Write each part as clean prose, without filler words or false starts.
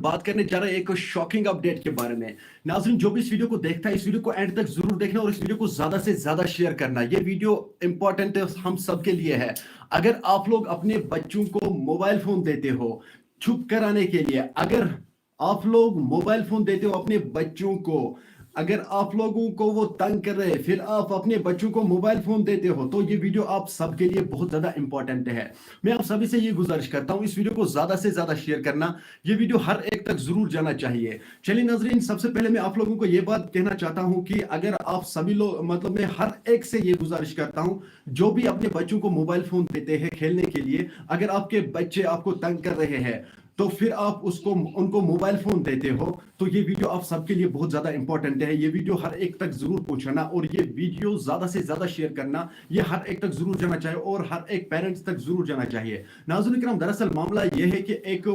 बात करने जा रहे हैं एक शॉकिंग अपडेट के बारे में। नाज़रीन, जो भी इस वीडियो को देखता है, इस वीडियो को एंड तक जरूर देखना और इस वीडियो को ज्यादा से ज्यादा शेयर करना। ये वीडियो इंपॉर्टेंट हम सब के लिए है। अगर आप लोग अपने बच्चों को मोबाइल फोन देते हो चुप कराने के लिए, अगर आप लोग मोबाइल फोन देते हो अपने बच्चों को, अगर आप लोगों को वो तंग कर रहे हैं, फिर आप अपने बच्चों को मोबाइल फोन देते हो, तो ये वीडियो आप सबके लिए बहुत ज्यादा इंपॉर्टेंट है। मैं आप सभी से ये गुजारिश करता हूँ, इस वीडियो को ज्यादा से ज्यादा शेयर करना। ये वीडियो हर एक तक जरूर जाना चाहिए। चलिए नाजरीन, सबसे पहले मैं आप लोगों को ये बात कहना चाहता हूँ कि अगर आप सभी लोग, मतलब मैं हर एक से ये गुजारिश करता हूँ जो भी अपने बच्चों को मोबाइल फोन देते हैं खेलने के लिए, अगर आपके बच्चे आपको तंग कर रहे हैं तो फिर आप उनको मोबाइल फोन देते हो, तो ये वीडियो आप सबके लिए बहुत ज्यादा इंपॉर्टेंट है। ये वीडियो हर एक तक जरूर पहुंचाना और ये वीडियो ज्यादा से ज्यादा शेयर करना। ये हर एक तक जरूर जाना चाहिए और हर एक पेरेंट्स तक जरूर जाना चाहिए। नाज़रीन किराम, दरअसल मामला ये है कि एक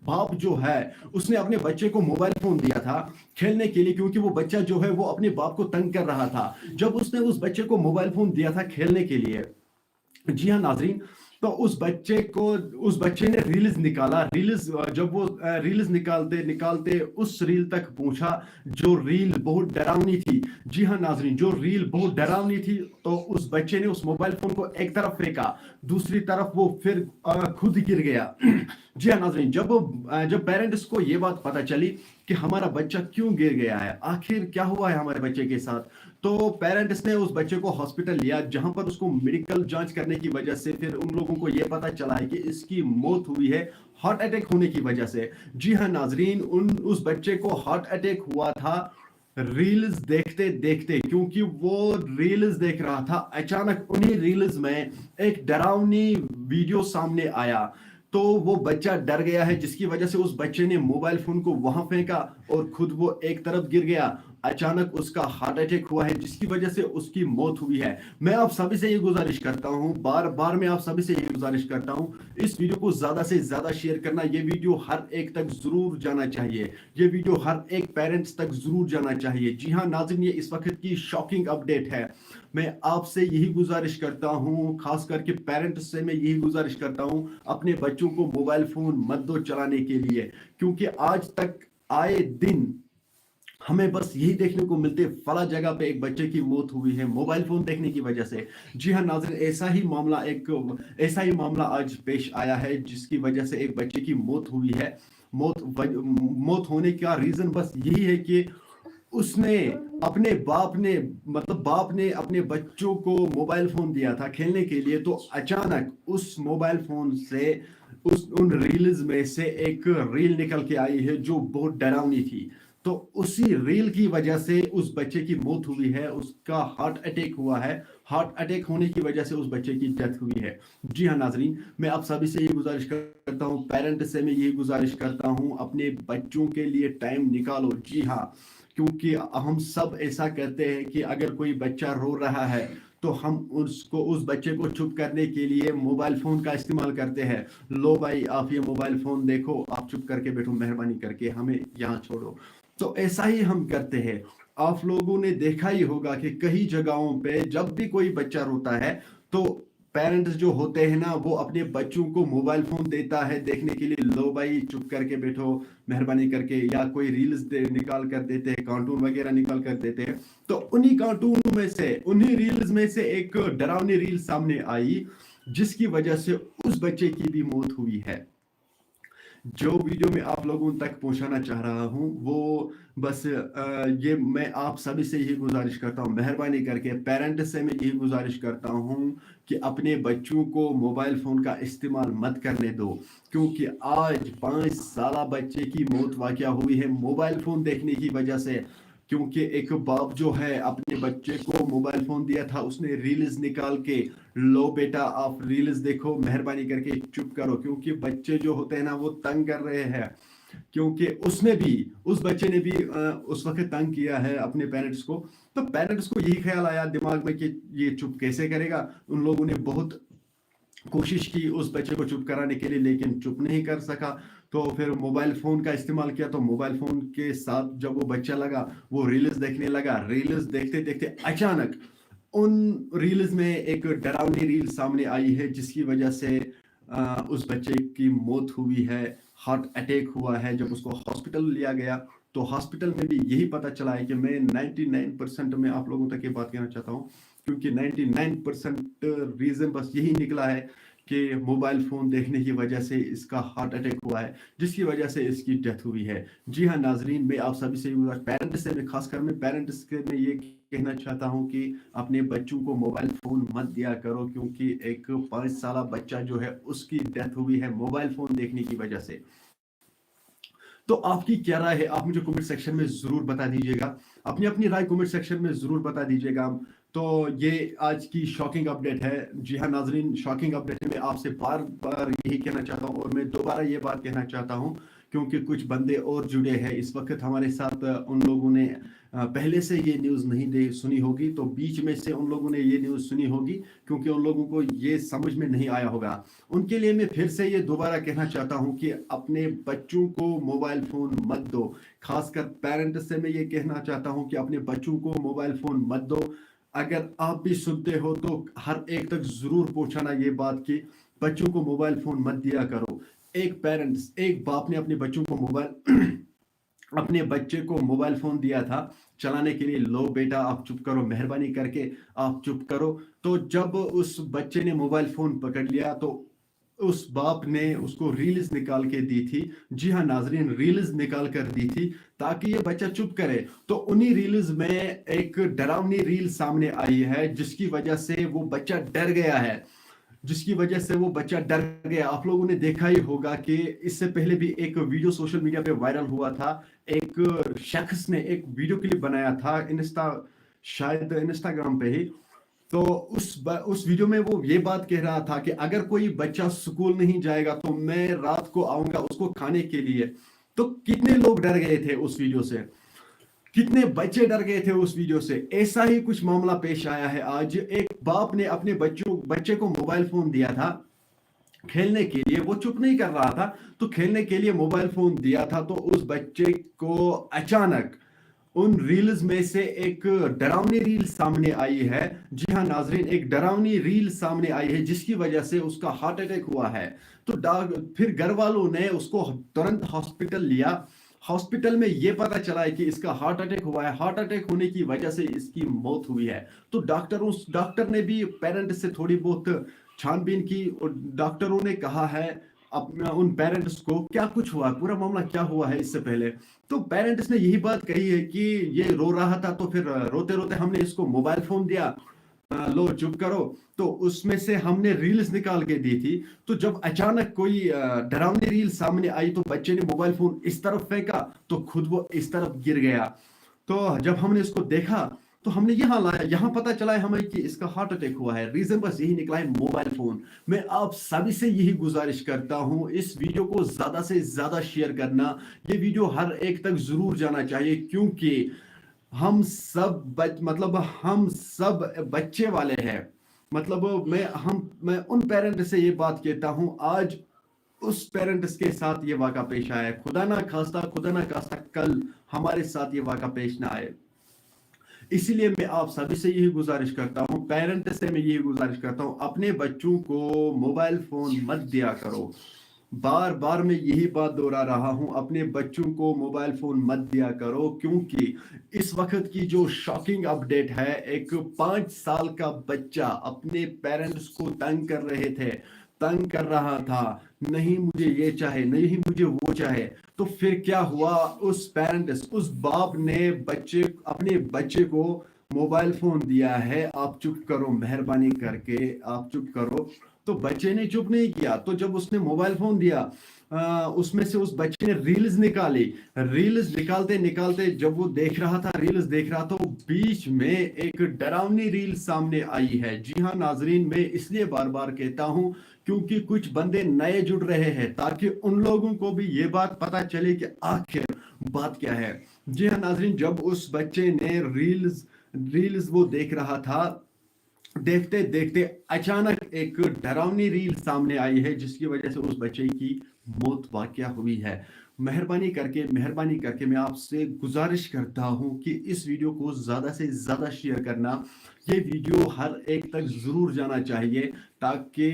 बाप जो है उसने अपने बच्चे को मोबाइल फोन दिया था खेलने के लिए, क्योंकि वो बच्चा जो है वो अपने बाप को तंग कर रहा था। जब उसने उस बच्चे को मोबाइल फोन दिया था खेलने के लिए, जी हाँ नाजरीन, तो उस बच्चे ने रील्स निकाला। जब वो रील्स निकालते निकालते उस रील तक पहुंचा जो रील बहुत डरावनी थी। जी हाँ नाजरीन, जो रील बहुत डरावनी थी, तो उस बच्चे ने उस मोबाइल फोन को एक तरफ फेंका, दूसरी तरफ वो फिर खुद गिर गया। जी हाँ नाजरीन, जब पेरेंट्स को ये बात पता चली कि हमारा बच्चा क्यों गिर गया है, आखिर क्या हुआ है हमारे बच्चे के साथ, तो पेरेंट्स ने उस बच्चे को हॉस्पिटल लिया, जहां पर उसको मेडिकल जांच करने की वजह से फिर उन लोगों को यह पता चला है कि इसकी मौत हुई है हार्ट अटैक होने की वजह से। जी हाँ नाजरीन, उस बच्चे को हार्ट अटैक हुआ था रील्स देखते देखते, क्योंकि वो रील्स देख रहा था। अचानक उन्हीं रील्स में एक डरावनी वीडियो सामने आया, तो वो बच्चा डर गया है, जिसकी वजह से उस बच्चे ने मोबाइल फोन को वहां फेंका और खुद वो एक तरफ गिर गया। अचानक उसका हार्ट अटैक हुआ है, जिसकी वजह से उसकी मौत हुई है। मैं आप सभी से ये गुजारिश करता हूं, बार बार मैं आप सभी से ये गुजारिश करता हूं, इस वीडियो को ज्यादा से ज्यादा शेयर करना। ये वीडियो हर एक तक जरूर जाना चाहिए। ये वीडियो हर एक पेरेंट्स तक जरूर जाना चाहिए। जी हाँ नाज़रीन, ये इस वक्त की शॉकिंग अपडेट है। मैं आपसे यही गुजारिश करता हूं, खास करके पेरेंट्स से मैं यही गुजारिश करता हूं, अपने बच्चों को मोबाइल फोन मत दो चलाने के लिए, क्योंकि आज तक आए दिन हमें बस यही देखने को मिलते, फला जगह पे एक बच्चे की मौत हुई है मोबाइल फोन देखने की वजह से। जी हाँ नाज़रीन, ऐसा ही मामला आज पेश आया है, जिसकी वजह से एक बच्चे की मौत हुई है। मौत होने का रीजन बस यही है कि उसने बाप ने अपने बच्चों को मोबाइल फोन दिया था खेलने के लिए, तो अचानक उस मोबाइल फोन से उन रील्स में से एक रील निकल के आई है जो बहुत डरावनी थी। तो उसी रील की वजह से उस बच्चे की मौत हुई है, उसका हार्ट अटैक हुआ है। हार्ट अटैक होने की वजह से उस बच्चे की डेथ हुई है। जी हाँ नाजरीन, मैं आप सभी से ये गुजारिश करता हूँ, पेरेंट से मैं यही गुजारिश करता हूँ, अपने बच्चों के लिए टाइम निकालो। जी हाँ, क्योंकि हम सब ऐसा कहते हैं कि अगर कोई बच्चा रो रहा है तो हम उस बच्चे को चुप करने के लिए मोबाइल फोन का इस्तेमाल करते हैं। लो भाई, आप ये मोबाइल फोन देखो, आप चुप करके बैठो, मेहरबानी करके हमें यहाँ छोड़ो। तो ऐसा ही हम करते हैं। आप लोगों ने देखा ही होगा कि कई जगहों पे जब भी कोई बच्चा रोता है तो पेरेंट्स जो होते हैं ना, वो अपने बच्चों को मोबाइल फोन देता है देखने के लिए। लो भाई, चुप करके बैठो, मेहरबानी करके, या कोई रील्स निकाल कर देते हैं, कार्टून वगैरह निकाल कर देते हैं। तो उन्हीं कार्टून में से, उन्हीं रील्स में से एक डरावनी रील सामने आई, जिसकी वजह से उस बच्चे की भी मौत हुई है। जो वीडियो मैं आप लोगों तक पहुंचाना चाह रहा हूं, वो बस ये मैं आप सभी से यही गुजारिश करता हूं, मेहरबानी करके पेरेंट से मैं यही गुजारिश करता हूं कि अपने बच्चों को मोबाइल फोन का इस्तेमाल मत करने दो, क्योंकि आज 5 साल बच्चे की मौत वाकया हुई है मोबाइल फोन देखने की वजह से। क्योंकि एक बाप जो है अपने बच्चे को मोबाइल फोन दिया था, उसने रील्स निकाल के, लो बेटा आप रील्स देखो, मेहरबानी करके चुप करो, क्योंकि बच्चे जो होते हैं ना वो तंग कर रहे हैं। क्योंकि उस बच्चे ने भी उस वक्त तंग किया है अपने पेरेंट्स को, तो पेरेंट्स को यही ख्याल आया दिमाग में कि ये चुप कैसे करेगा। उन लोगों ने बहुत कोशिश की उस बच्चे को चुप कराने के लिए, लेकिन चुप नहीं कर सका। तो फिर मोबाइल फोन का इस्तेमाल किया, तो मोबाइल फोन के साथ जब वो बच्चा लगा, वो रील्स देखने लगा। रील्स देखते देखते अचानक उन रील्स में एक डरावनी रील सामने आई है, जिसकी वजह से उस बच्चे की मौत हुई है। हार्ट अटैक हुआ है। जब उसको हॉस्पिटल लिया गया तो हॉस्पिटल में भी यही पता चला है कि मैं 99% में आप लोगों तक ये बात कहना चाहता हूँ, क्योंकि 99% रीजन बस यही निकला है कि मोबाइल फोन देखने की वजह से इसका हार्ट अटैक हुआ है, जिसकी वजह से इसकी डेथ हुई है। जी हाँ नाजरीन, मैं आप सभी से पेरेंट्स से, मैं खासकर मैं पेरेंट्स के में ये कहना चाहता हूँ कि अपने बच्चों को मोबाइल फोन मत दिया करो, क्योंकि एक 5 साल बच्चा जो है उसकी डेथ हुई है मोबाइल फोन देखने की वजह से। तो आपकी क्या राय है, आप मुझे कमेंट सेक्शन में जरूर बता दीजिएगा, अपनी अपनी राय कमेंट सेक्शन में जरूर बता दीजिएगा। तो ये आज की शॉकिंग अपडेट है। जी हाँ नाजरीन, शॉकिंग अपडेट है। मैं आपसे बार बार यही कहना चाहता हूँ और मैं दोबारा ये बात कहना चाहता हूँ, क्योंकि कुछ बंदे और जुड़े हैं इस वक्त हमारे साथ। उन लोगों ने पहले से ये न्यूज़ नहीं सुनी होगी, तो बीच में से उन लोगों ने ये न्यूज़ सुनी होगी, क्योंकि उन लोगों को ये समझ में नहीं आया होगा। उनके लिए मैं फिर से ये दोबारा कहना चाहता हूँ कि अपने बच्चों को मोबाइल फोन मत दो। खासकर पेरेंट्स से मैं ये कहना चाहता हूँ कि अपने बच्चों को मोबाइल फोन मत दो। अगर आप भी सुनते हो तो हर एक तक जरूर पहुंचाना ये बात कि बच्चों को मोबाइल फोन मत दिया करो। एक बाप ने अपने बच्चों को अपने बच्चे को मोबाइल फोन दिया था चलाने के लिए, लो बेटा आप चुप करो, मेहरबानी करके आप चुप करो। तो जब उस बच्चे ने मोबाइल फोन पकड़ लिया तो उस बाप ने उसको रील्स निकाल के दी थी। जी हाँ नाजरीन, रील्स निकाल कर दी थी ताकि ये बच्चा चुप करे। तो उन्हीं रील्स में एक डरावनी रील सामने आई है, जिसकी वजह से वो बच्चा डर गया है, आप लोगों ने देखा ही होगा कि इससे पहले भी एक वीडियो सोशल मीडिया पे वायरल हुआ था। एक शख्स ने एक वीडियो क्लिप बनाया था शायद इंस्टाग्राम पे ही। तो उस वीडियो में वो ये बात कह रहा था कि अगर कोई बच्चा स्कूल नहीं जाएगा तो मैं रात को आऊंगा उसको खाने के लिए। तो कितने लोग डर गए थे उस वीडियो से, कितने बच्चे डर गए थे उस वीडियो से। ऐसा ही कुछ मामला पेश आया है आज। एक बाप ने अपने बच्चे को मोबाइल फोन दिया था खेलने के लिए, वो चुप नहीं कर रहा था, तो खेलने के लिए मोबाइल फोन दिया था। तो उस बच्चे को अचानक उन रील्स में से एक डरावनी रील सामने आई है। जी हाँ नाजरीन, एक डरावनी रील सामने आई है जिसकी वजह से उसका हार्ट अटैक हुआ है। तो फिर घर वालों ने उसको तुरंत हॉस्पिटल लिया। हॉस्पिटल में यह पता चला है कि इसका हार्ट अटैक हुआ है, हार्ट अटैक होने की वजह से इसकी मौत हुई है। तो डॉक्टर ने भी पेरेंट से थोड़ी बहुत छानबीन की और डॉक्टरों ने कहा है अपना उन पेरेंट्स को क्या कुछ हुआ, पूरा मामला क्या हुआ है इससे पहले। तो पेरेंट्स ने यही बात कही है कि ये रो रहा था तो फिर रोते रोते हमने इसको मोबाइल फोन दिया, लो चुप करो। तो उसमें से हमने रील्स निकाल के दी थी। तो जब अचानक कोई डरावनी रील सामने आई तो बच्चे ने मोबाइल फोन इस तरफ फेंका तो खुद वो इस तरफ गिर गया। तो जब हमने इसको देखा तो हमने यहाँ लाया, यहाँ पता चला है हमें कि इसका हार्ट अटैक हुआ है। रीजन बस यही निकला है, मोबाइल फोन। मैं आप सभी से यही गुजारिश करता हूँ, इस वीडियो को ज्यादा से ज्यादा शेयर करना। ये वीडियो हर एक तक जरूर जाना चाहिए, क्योंकि हम सब बच्चे वाले हैं। मतलब मैं उन पेरेंट से ये बात कहता हूँ, आज उस पेरेंट्स के साथ ये वाक़ा पेश आया है। खुदा ना खास्ता कल हमारे साथ ये वाक़ा पेश ना आए। इसीलिए मैं आप सभी से यही गुजारिश करता हूँ, पेरेंट से मैं यही गुजारिश करता हूँ, अपने बच्चों को मोबाइल फोन मत दिया करो। बार बार मैं यही बात दोहरा रहा हूं, अपने बच्चों को मोबाइल फोन मत दिया करो, क्योंकि इस वक्त की जो शॉकिंग अपडेट है, एक 5 साल का बच्चा अपने पेरेंट्स को तंग कर रहा था, नहीं मुझे ये चाहे, नहीं मुझे वो चाहे। तो फिर क्या हुआ, उस बाप ने अपने बच्चे को मोबाइल फोन दिया है, आप चुप करो, मेहरबानी करके आप चुप करो। तो बच्चे ने चुप नहीं किया। तो जब उसने मोबाइल फोन दिया, उसमें से उस बच्चे ने रील्स निकाली। रील्स निकालते निकालते जब वो रील्स देख रहा था, बीच में एक डरावनी रील सामने आई है। जी हाँ नाजरीन, मैं इसलिए बार बार कहता हूं क्योंकि कुछ बंदे नए जुड़ रहे हैं, ताकि उन लोगों को भी ये बात पता चले कि आखिर बात क्या है। जी हाँ नाजरीन, जब उस बच्चे ने रील्स वो देख रहा था, देखते देखते अचानक एक डरावनी रील सामने आई है, जिसकी वजह से उस बच्चे की मौत वाकया हुई है। मेहरबानी करके मैं आपसे गुजारिश करता हूँ कि इस वीडियो को ज़्यादा से ज़्यादा शेयर करना। ये वीडियो हर एक तक ज़रूर जाना चाहिए, ताकि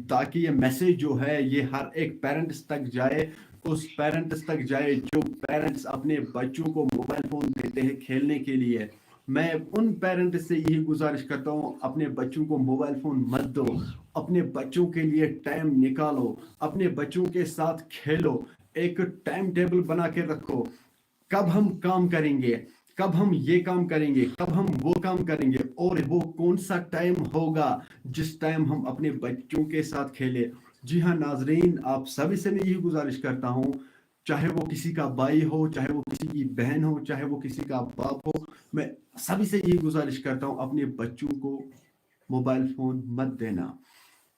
ताकि ये मैसेज जो है ये हर एक पेरेंट्स तक जाए, उस पेरेंट्स तक जाए जो पेरेंट्स अपने बच्चों को मोबाइल फ़ोन देते हैं खेलने के लिए। मैं उन पेरेंट्स से यही गुजारिश करता हूँ, अपने बच्चों को मोबाइल फ़ोन मत दो, अपने बच्चों के लिए टाइम निकालो, अपने बच्चों के साथ खेलो, एक टाइम टेबल बना के रखो, कब हम काम करेंगे, कब हम ये काम करेंगे, कब हम वो काम करेंगे, और वो कौन सा टाइम होगा जिस टाइम हम अपने बच्चों के साथ खेले। जी हाँ नाजरीन, आप सभी से मैं यही गुजारिश करता हूँ, चाहे वो किसी का भाई हो, चाहे वो किसी की बहन हो, चाहे वो किसी का बाप हो, मैं सभी से यही गुजारिश करता हूँ, अपने बच्चों को मोबाइल फोन मत देना।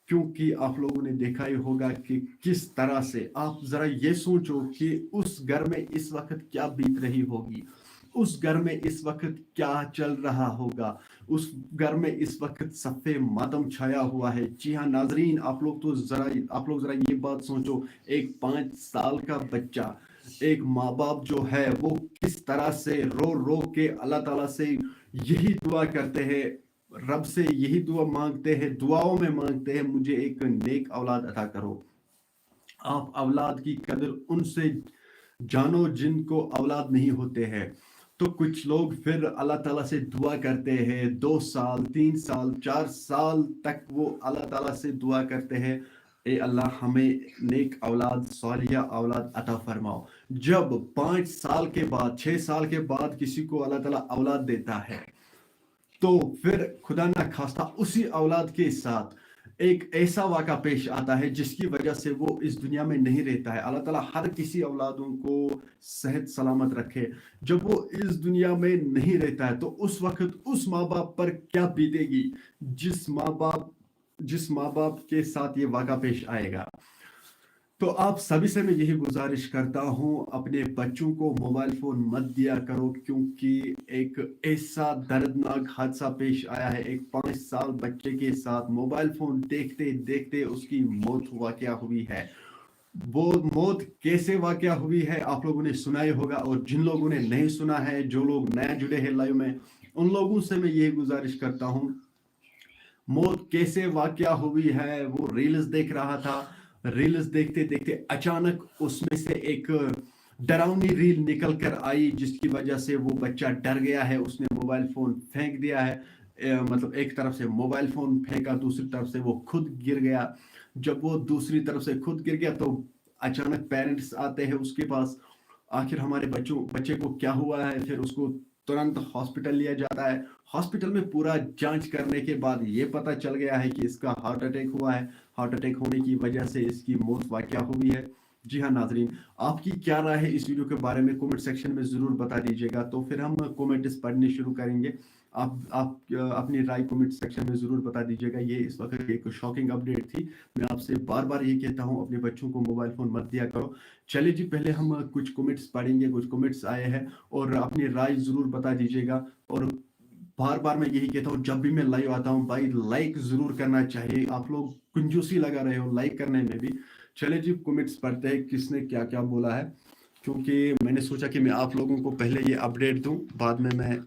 क्योंकि आप लोगों ने देखा ही होगा कि किस तरह से, आप जरा ये सोचो कि उस घर में इस वक्त क्या बीत रही होगी, उस घर में इस वक्त क्या चल रहा होगा, उस घर में इस वक्त सफ़े मातम छाया हुआ है। जी हाँ नाजरीन, आप लोग जरा ये बात सोचो, एक 5 साल का बच्चा, एक माँ बाप जो है वो किस तरह से रो रो के अल्लाह ताला से यही दुआ करते हैं, रब से यही दुआ मांगते हैं, दुआओं में मांगते हैं, मुझे एक नेक औलाद अता करो। आप औलाद की कदर उनसे जानो जिनको औलाद नहीं होते हैं। तो कुछ लोग फिर अल्लाह ताला से दुआ करते हैं, 2 साल 3 साल 4 साल तक वो अल्लाह ताला से दुआ करते हैं, ए अल्लाह हमें नेक औलाद सालिया औलाद अता फरमाओ। जब 5 साल के बाद 6 साल के बाद किसी को अल्लाह ताला औलाद देता है, तो फिर खुदा ना खास्ता उसी औलाद के साथ एक ऐसा वाक़ा पेश आता है जिसकी वजह से वो इस दुनिया में नहीं रहता है। अल्लाह ताला हर किसी औलादों को सेहत सलामत रखे। जब वो इस दुनिया में नहीं रहता है तो उस वक्त उस माँ बाप पर क्या बीतेगी जिस माँ बाप के साथ ये वाक़ा पेश आएगा। तो आप सभी से मैं यही गुजारिश करता हूँ, अपने बच्चों को मोबाइल फोन मत दिया करो, क्योंकि एक ऐसा दर्दनाक हादसा पेश आया है, एक 5 साल बच्चे के साथ मोबाइल फोन देखते देखते उसकी मौत वाकया हुई है। वो मौत कैसे वाकया हुई है आप लोगों ने सुना ही होगा, और जिन लोगों ने नहीं सुना है, जो लोग नया जुड़े हैं लाइव में, उन लोगों से मैं यही गुजारिश करता हूँ, मौत कैसे वाकया हुई है। वो रील्स देख रहा था, रील्स देखते देखते अचानक उसमें से एक डरावनी रील निकल कर आई, जिसकी वजह से वो बच्चा डर गया है, उसने मोबाइल फोन फेंक दिया है। मतलब एक तरफ से मोबाइल फोन फेंका, दूसरी तरफ से वो खुद गिर गया। जब वो दूसरी तरफ से खुद गिर गया तो अचानक पेरेंट्स आते हैं उसके पास, आखिर हमारे बच्चे को क्या हुआ है। फिर उसको तुरंत हॉस्पिटल लिया जाता है। हॉस्पिटल में पूरा जांच करने के बाद ये पता चल गया है कि इसका हार्ट अटैक हुआ है। हार्ट अटैक होने की वजह से इसकी मौत वाकया हुई है। जी हाँ नाजरीन, आपकी क्या राय है इस वीडियो के बारे में, कमेंट सेक्शन में ज़रूर बता दीजिएगा। तो फिर हम कमेंट्स पढ़ने शुरू करेंगे। आप अपनी राय कमेंट सेक्शन में ज़रूर बता दीजिएगा। ये इस वक्त एक शॉकिंग अपडेट थी। मैं आपसे बार बार ये कहता हूँ, अपने बच्चों को मोबाइल फ़ोन मत दिया करो। चलिए जी, पहले हम कुछ कमेंट्स पढ़ेंगे, कुछ कमेंट्स आए हैं, और अपनी राय ज़रूर बता दीजिएगा। और बार बार मैं यही कहता हूँ, जब भी मैं लाइव आता हूँ भाई, लाइक ज़रूर करना चाहिए। आप लोग कंजूसी लगा रहे हो लाइक करने में भी। चलिए जी, कमेंट्स पढ़ते हैं किसने क्या क्या बोला है, क्योंकि मैंने सोचा कि मैं आप लोगों को पहले ये अपडेट दूं, बाद में मैं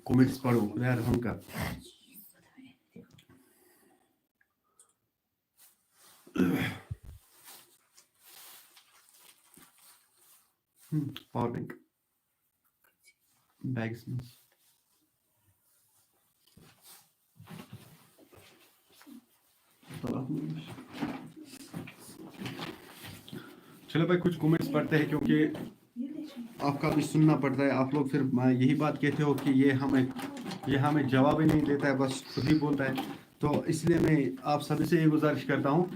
कमेंट्स पढ़ूं। यार हमका पावर बैंक बैग्स में। चलो भाई, कुछ कमेंट्स पढ़ते हैं, क्योंकि आपका भी सुनना पड़ता है। आप लोग फिर यही बात कहते हो कि ये हमें जवाब ही नहीं देता है, बस खुद ही बोलता है। तो इसलिए मैं आप सभी से ये गुजारिश करता हूँ,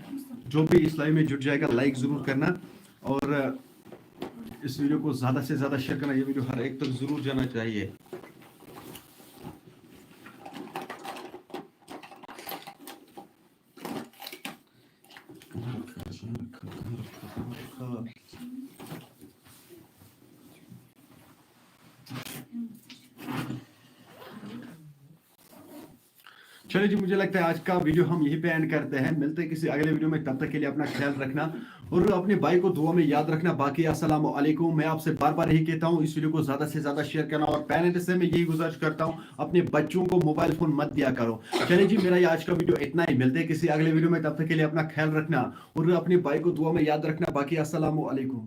जो भी इस लाइव में जुट जाएगा लाइक ज़रूर करना, और इस वीडियो को ज़्यादा से ज़्यादा शेयर करना। ये वीडियो हर एक तक ज़रूर जाना चाहिए। चलिए जी, मुझे लगता है आज का वीडियो हम यहीं पे एंड करते हैं। मिलते हैं किसी अगले वीडियो में, तब तक के लिए अपना ख्याल रखना। اور اپنے بھائی کو دعا میں یاد رکھنا. باقی السلام علیکم. میں آپ سے بار بار یہی کہتا ہوں اس ویڈیو کو زیادہ سے زیادہ شیئر کرنا, اور پیرنٹس سے میں یہی گزارش کرتا ہوں اپنے بچوں کو موبائل فون مت دیا کرو. چلے جی, میرا یہ آج کا ویڈیو اتنا ہی. ملتے ہیں کسی اگلے ویڈیو میں, تب تک کے لیے اپنا خیال رکھنا اور اپنے بھائی کو دعا میں یاد رکھنا. باقی السلام علیکم.